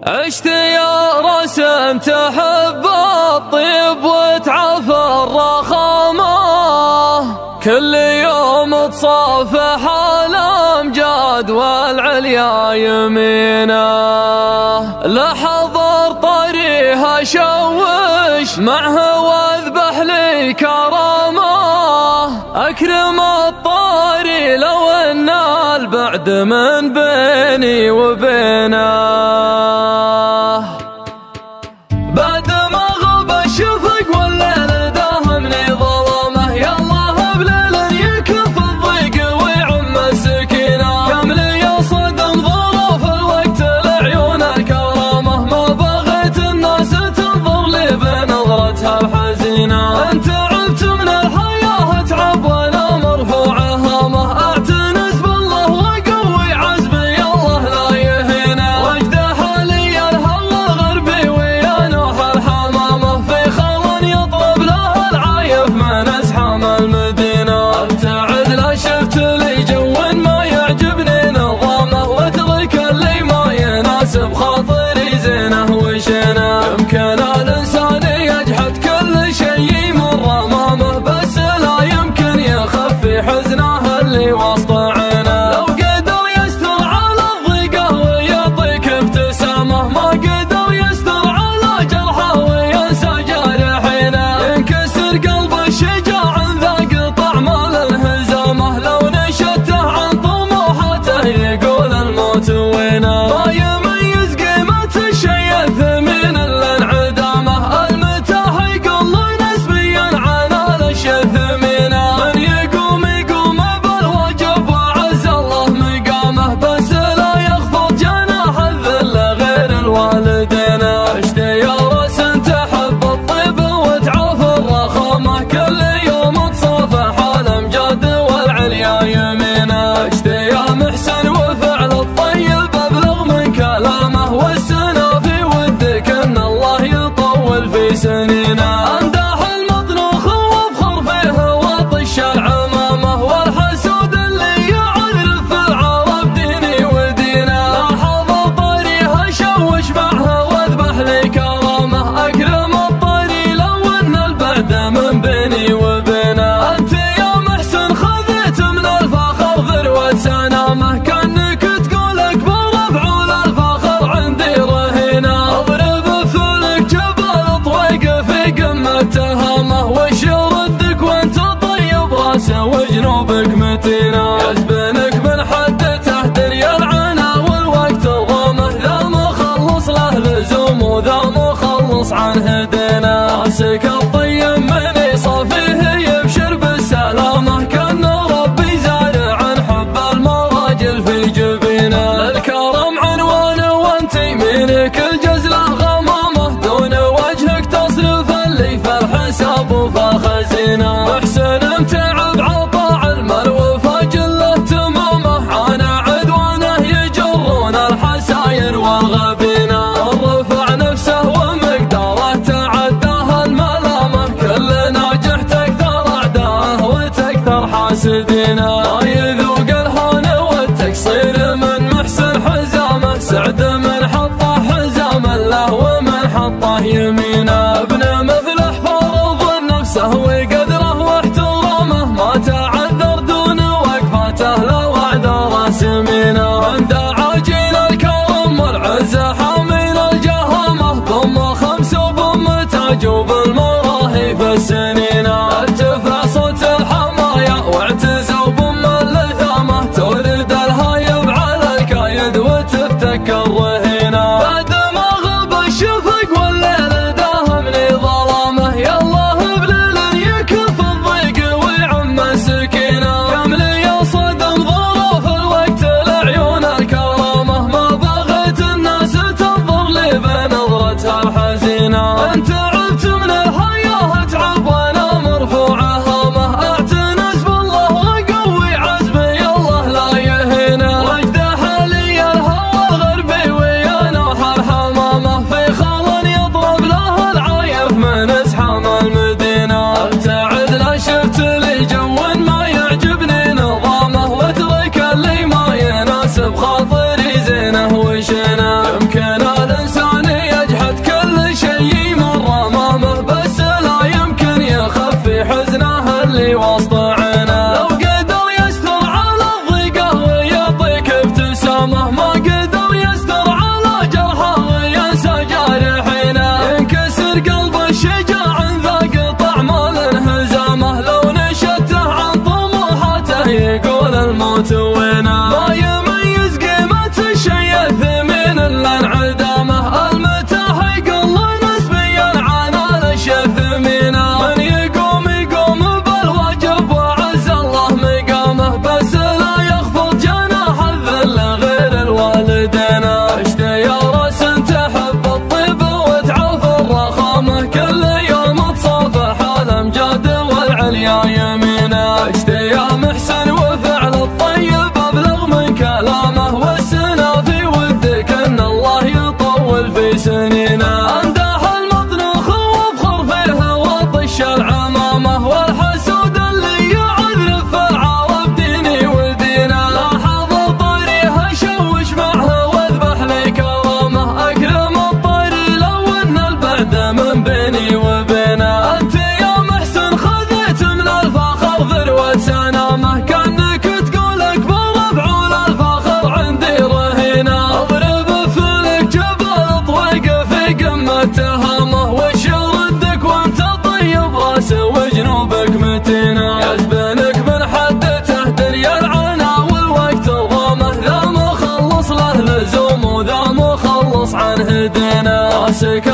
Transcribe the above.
عشت يا راس تحب الطيب وتعافى الرخامة، كل يوم تصافح الأمجاد والعليا يمينه. لحظر طريها شوش معه واذبح لي كرامه، أكرم الطاري لو ان البعد من بيني وبينه. بعد ما غاب الشفق والليل داهمني ظلامه، يالله بليل يكف الضيق ويعم السكينه. كم لي صدم ظروف الوقت لعيون الكرامه، ما بغيت الناس تنظر لي بنظرتها الحزينه. انت تعبت من الحياه تعب وانا مرفوع هامه، اعتنز بالله وقوي عزمي الله لا يهينه. وجد حالي الهوى غربي ويا نوح الحمامه، في خل يطلب له العايف من ازحام المدينه. ابتعد لا شفت لي جو ما يعجبني نظامه، واترك اللي ما يناسب خاطري زينه وشينه. يمكن الانسان يجحد كل شيء من رمامه، بس لا يمكن يخفي حزنه اللي وسط عينه. لو قدر يستر على الضيقه ويعطيك ابتسامه، ما قدر يستر على جرحه وينسى جارحينه. ينكسر قلب الشجاع ذاق طعم الانهزامه، لو نشته عن طموحاته يقول الموت وينه. ما يميز قيمة الشيء الثمين الا انعدامه، المتاح يقول نسبيا عن الاشياء الثمينه. من يقوم بالواجب وعز الله مقامه، بس لا يخفض جناح الذل غير الوالدين. عشت يا راس تحب الطيب وتعافى الرخامه، كل يوم تصافح الامجاد والعليا يمينه. عشت يا محسن وفعل الطيب ابلغ من كلامه، والسنه في ودك ان الله يطول في سنينه. امدح المطنوخ وافخر فيه وطش العمامه، والحسود اللي يعرف في العرب ديني ودينه. لاحظ طريها شوش معها واذبح لي كرامه، اكرم الطري لو ان البعد من بيني وبينه. انت يا محسن خذيت من الفخر ذروه سنامه، كانك تقول اكبر افعول الفخر عندي رهينه. اضرب فلك جبل طويق في قمه تهامه، وش يردك وانت طيب راسه وجنوبك متينه. يزبنك من حدته دنيا العنا والوقت ضامه، ذا مخلص له لزوم وذا مخلص عن هدينا. راسك الطيب من يصافيه يبشر بالسلامه، كان ربي زارع عن حب المراجل في جبينه. للكرم عنوانه وانت يمينك الجزله غمامه، دون وجهك تصرف اللي في الحساب وفي خزينه. محسن متعب عطاء المال وفجله تمامه، عانى عدوانه يجرون الحساير والغبينه. الرفع نفسه ومقداره تعداه الملامه، هدينا راسك